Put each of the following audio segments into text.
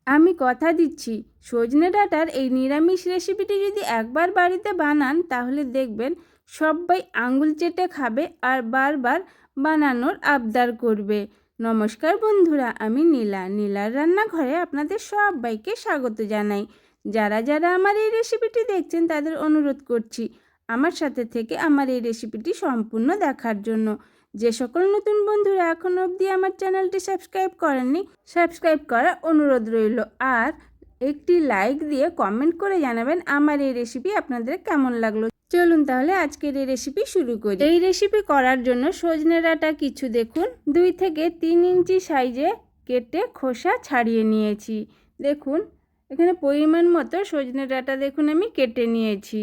আমি কথা দিচ্ছি, সজনে ডাঁটার এই নিরামিষ রেসিপিটি যদি একবার বাড়িতে বানান তাহলে দেখবেন সবাই আঙুল চেটে খাবে আর বারবার বানানোর আবদার করবে। নমস্কার বন্ধুরা, আমি নীলার রান্নাঘরে আপনাদের সবাইকে স্বাগত জানাই। যারা যারা আমার এই রেসিপিটি দেখছেন তাদের অনুরোধ করছি আমার সাথে থেকে আমার এই রেসিপিটি সম্পূর্ণ দেখার জন্য। যে সকল নতুন বন্ধুরা এখনও অবধি আমার চ্যানেলটি সাবস্ক্রাইব করেননি, সাবস্ক্রাইব করার অনুরোধ রইল। আর একটি লাইক দিয়ে কমেন্ট করে জানাবেন আমার এই রেসিপি আপনাদের কেমন লাগলো। চলুন তাহলে আজকের এই রেসিপি শুরু করি। এই রেসিপি করার জন্য সজনে ডাঁটা কিছু দেখুন 2 থেকে 3 ইঞ্চি সাইজে কেটে খোসা ছাড়িয়ে নিয়েছি। দেখুন এখানে পরিমাণ মতো সজনে ডাঁটা দেখুন আমি কেটে নিয়েছি।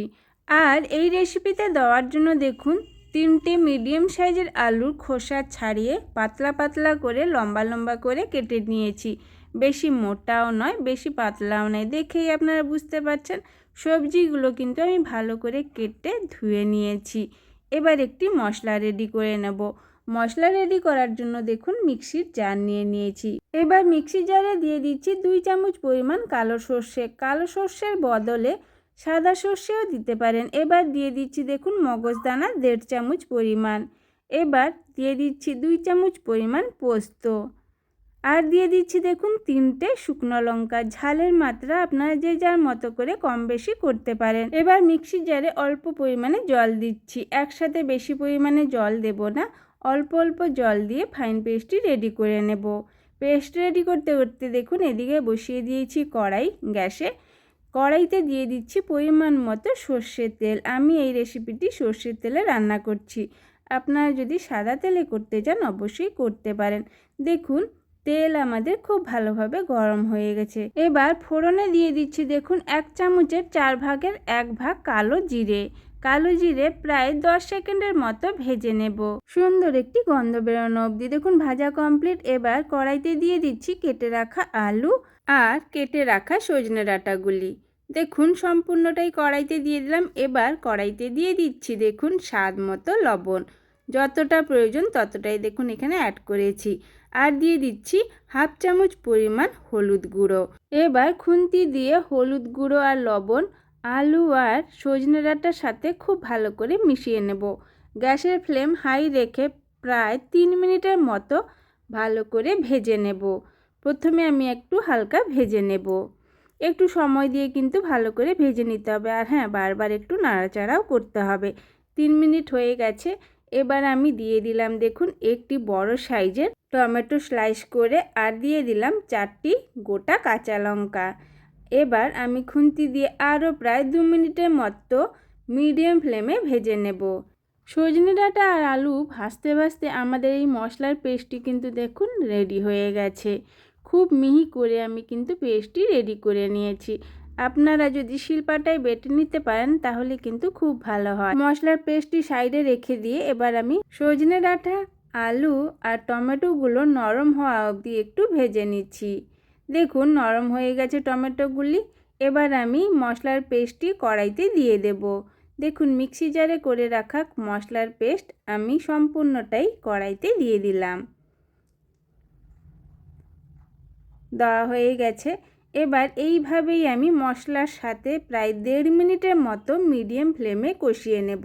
আর এই রেসিপিতে দেওয়ার জন্য দেখুন 3টে মিডিয়াম সাইজের আলুর খোসা ছাড়িয়ে পাতলা পাতলা করে লম্বা লম্বা করে কেটে নিয়েছি। বেশি মোটাও নয় বেশি পাতলাও নয়, দেখেই আপনারা বুঝতে পারছেন। সবজিগুলো কিন্তু আমি ভালো করে কেটে ধুয়ে নিয়েছি। এবার একটি মশলা রেডি করে নেব। মশলা রেডি করার জন্য দেখুন মিক্সির জার নিয়ে নিয়েছি। এবার মিক্সি জারে দিয়ে দিচ্ছি 2 চামচ পরিমাণ কালো সর্ষে। কালো সর্ষের বদলে সাদা সর্ষেও দিতে পারেন। এবার দিয়ে দিচ্ছি দেখুন মগজদানা 1.5 চামচ পরিমাণ। এবার দিয়ে দিচ্ছি 2 চামচ পরিমাণ পোস্ত। আর দিয়ে দিচ্ছি দেখুন 3টে শুকনো লঙ্কা। ঝালের মাত্রা আপনারা যে যার মতো করে কম বেশি করতে পারেন। এবার মিক্সি জারে অল্প পরিমাণে জল দিচ্ছি, একসাথে বেশি পরিমাণে জল দেব না, অল্প অল্প জল দিয়ে ফাইন পেস্টটি রেডি করে নেব। পেস্ট রেডি করতে করতে দেখুন এদিকে বসিয়ে দিয়েছি কড়াই গ্যাসে। কড়াইতে দিয়ে দিচ্ছি পরিমাণ মতো সর্ষের তেল। আমি এই রেসিপিটি সর্ষের তেলে রান্না করছি, আপনারা যদি সাদা তেলে করতে চান অবশ্যই করতে পারেন। দেখুন তেল আমাদের খুব ভালোভাবে গরম হয়ে গেছে। এবার ফোড়নে দিয়ে দিচ্ছি দেখুন 1 চামচের 4 ভাগের 1 ভাগ কালো জিরে। কালো জিরে প্রায় 10 সেকেন্ডের মতো ভেজে নেব, সুন্দর একটি গন্ধ বেরোনো অবধি। দেখুন ভাজা কমপ্লিট। এবার কড়াইতে দিয়ে দিচ্ছি কেটে রাখা আলু আর কেটে রাখা সজনে ডাঁটাগুলি। দেখুন সম্পূর্ণটাই কড়াইতে দিয়ে দিলাম। এবার কড়াইতে দিয়ে দিচ্ছি দেখুন স্বাদ মতো লবণ, যতটা প্রয়োজন ততটাই দেখুন এখানে অ্যাড করেছি। আর দিয়ে দিচ্ছি 1/2 চামচ পরিমাণ হলুদ গুঁড়ো। এবার খুন্তি দিয়ে হলুদ গুঁড়ো আর লবণ আলু আর সজনে ডাঁটার সাথে খুব ভালো করে মিশিয়ে নেব। গ্যাসের ফ্লেম হাই রেখে প্রায় 3 মিনিটের মতো ভালো করে ভেজে নেব। প্রথমে আমি একটু হালকা ভেজে নেব, একটু সময় দিয়ে কিন্তু ভালো করে ভেজে নিতে হবে। আর হ্যাঁ, বারবার একটু নাড়াচাড়াও করতে হবে। 3 মিনিট হয়ে গেছে। এবার আমি দিয়ে দিলাম দেখুন একটি বড় সাইজের টমেটো স্লাইস করে, আর দিয়ে দিলাম 4টি গোটা কাঁচা লঙ্কা। এবার আমি খুন্তি দিয়ে আরও প্রায় 2 মিনিটের মতো মিডিয়াম ফ্লেমে ভেজে নেব। সজনে ডাঁটা আর আলু ভাজতে ভাজতে আমাদের এই মশলার পেস্টটি কিন্তু দেখুন রেডি হয়ে গেছে। খুব মিহি করে আমি কিন্তু পেস্টটি রেডি করে নিয়েছি। আপনারা যদি শিলপাটায় বেটে নিতে পারেন তাহলে কিন্তু খুব ভালো হয়। মশলার পেস্টটি সাইডে রেখে দিয়ে এবার আমি সজনে ডাঁটা আলু আর টমেটোগুলো নরম হওয়া অবধি একটু ভেজে নিচ্ছি। দেখুন নরম হয়ে গেছে টমেটোগুলি। এবার আমি মশলার পেস্টটি কড়াইতে দিয়ে দেব। দেখুন মিক্সি জারে করে রাখা মশলার পেস্ট আমি সম্পূর্ণটাই কড়াইতে দিয়ে দিলাম। দেওয়া হয়ে গেছে। এবার এইভাবেই আমি মশলার সাথে প্রায় 1.5 মিনিটের মতো মিডিয়াম ফ্লেমে কষিয়ে নেব।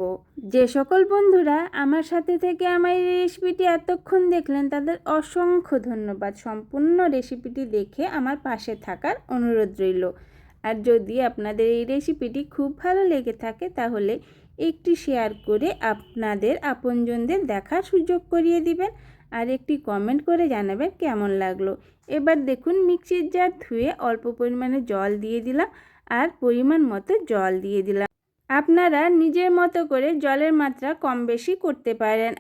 যে সকল বন্ধুরা আমার সাথে থেকে আমার এই রেসিপিটি এতক্ষণ দেখলেন তাদের অসংখ্য ধন্যবাদ। সম্পূর্ণ রেসিপিটি দেখে আমার পাশে থাকার অনুরোধ রইল। আর যদি আপনাদের এই রেসিপিটি খুব ভালো লেগে থাকে তাহলে একটি শেয়ার করে আপনাদের আপনজনদের দেখার সুযোগ করিয়ে দিবেন, আর একটি কমেন্ট করে জানাবেন কেমন লাগলো। এবার দেখুন মিক্সির জার ধুয়ে অল্প পরিমাণে জল দিয়ে দিলাম আর পরিমাণ মতো জল দিয়ে দিলাম। আপনারা নিজের মতো করে জলের মাত্রা কম বেশি করতে পারেন।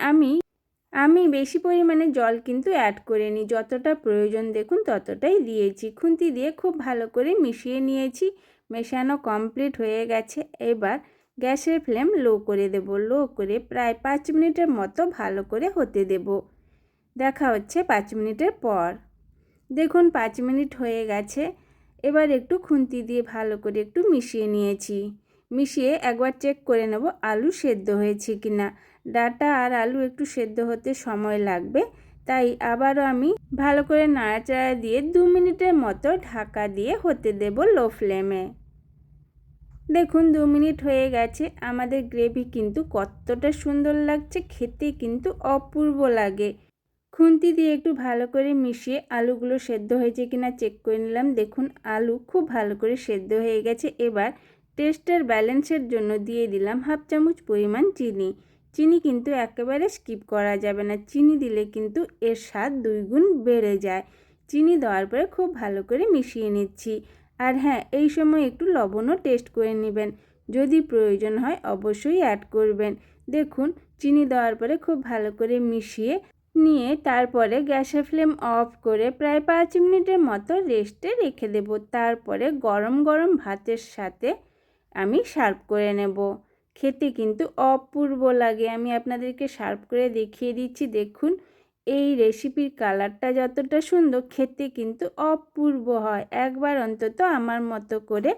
আমি বেশি পরিমাণে জল কিন্তু অ্যাড করিনি, যতটা প্রয়োজন দেখুন ততটাই দিয়েছি। খুন্তি দিয়ে খুব ভালো করে মিশিয়ে নিয়েছি। মেশানো কমপ্লিট হয়ে গেছে। এবার গ্যাসের ফ্লেম লো করে দেব। লো করে প্রায় 5 মিনিটের মতো ভালো করে হতে দেব। দেখা হচ্ছে 5 মিনিটের পর। দেখুন 5 মিনিট হয়ে গেছে। এবার একটু খুন্তি দিয়ে ভালো করে একটু মিশিয়ে নিয়েছি। মিশিয়ে একবার চেক করে নেব আলু সেদ্ধ হয়েছে কিনা। ডাঁটা আর আলু একটু সেদ্ধ হতে সময় লাগবে, তাই আবারও আমি ভালো করে নাড়াচাড়া দিয়ে 2 মিনিটের মতো ঢাকা দিয়ে হতে দেব লো ফ্লেমে। দেখুন 2 মিনিট হয়ে গেছে, আমাদের গ্রেভি কিন্তু কতটা সুন্দর লাগছে, খেতে কিন্তু অপূর্ব লাগে। খুন্তি দিয়ে একটু ভালো করে মিশিয়ে আলুগুলো সেদ্ধ হয়েছে কিনা চেক করে নিলাম। দেখুন আলু খুব ভালো করে সেদ্ধ হয়ে গেছে। এবার টেস্টের ব্যালেন্সের জন্য দিয়ে দিলাম 1/2 চামচ পরিমাণ চিনি। চিনি কিন্তু একেবারে স্কিপ করা যাবে না, চিনি দিলে কিন্তু এর স্বাদ 2 গুণ বেড়ে যায়। চিনি দেওয়ার পরে খুব ভালো করে মিশিয়ে নিচ্ছি। আর হ্যাঁ, এই সময় একটু লবণও টেস্ট করে নেবেন, যদি প্রয়োজন হয় অবশ্যই অ্যাড করবেন। দেখুন চিনি দেওয়ার পরে খুব ভালো করে মিশিয়ে নিয়ে তারপরে গ্যাসের ফ্লেম অফ করে প্রায় 5 মিনিটের মতো রেস্টে রেখে দেব। তারপরে গরম গরম ভাতের সাথে আমি সার্ভ করে নেব। খেতে কিন্তু অপূর্ব লাগে। আমি আপনাদেরকে সার্ভ করে দেখিয়ে দিচ্ছি। দেখুন এই রেসিপির কালারটা যতটা সুন্দর, খেতে কিন্তু অপূর্ব হয়। একবার অন্তত আমার মতো করে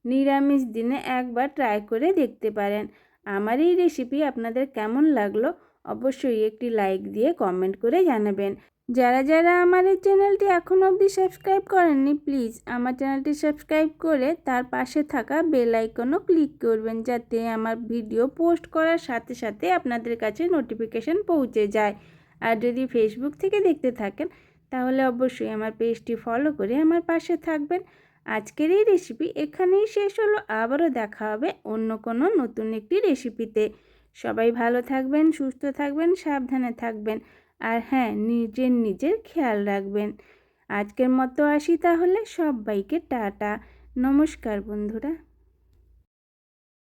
নিরামিষ দিনে একবার ট্রাই করে দেখতে পারেন। আমার এই রেসিপি আপনাদের কেমন লাগলো অবশ্যই একটি লাইক দিয়ে কমেন্ট করে জানাবেন। যারা যারা আমার এই চ্যানেলটি এখনও অবধি সাবস্ক্রাইব করেননি, প্লিজ আমার চ্যানেলটি সাবস্ক্রাইব করে তার পাশে থাকা বেল আইকনও ক্লিক করবেন, যাতে আমার ভিডিও পোস্ট করার সাথে সাথে আপনাদের কাছে নোটিফিকেশন পৌঁছে যায়। আর যদি ফেসবুক থেকে দেখতে থাকেন তাহলে অবশ্যই আমার পেজটি ফলো করে আমার পাশে থাকবেন। আজকের এই রেসিপি এখানেই শেষ হলো। আবারও দেখা হবে অন্য কোনো নতুন একটি রেসিপিতে। সবাই ভালো থাকবেন, সুস্থ থাকবেন, সাবধানে থাকবেন। আর হ্যাঁ, নিজের খেয়াল রাখবেন। আজকের মতো আসি তাহলে, সবাইকে টাটা, নমস্কার বন্ধুরা।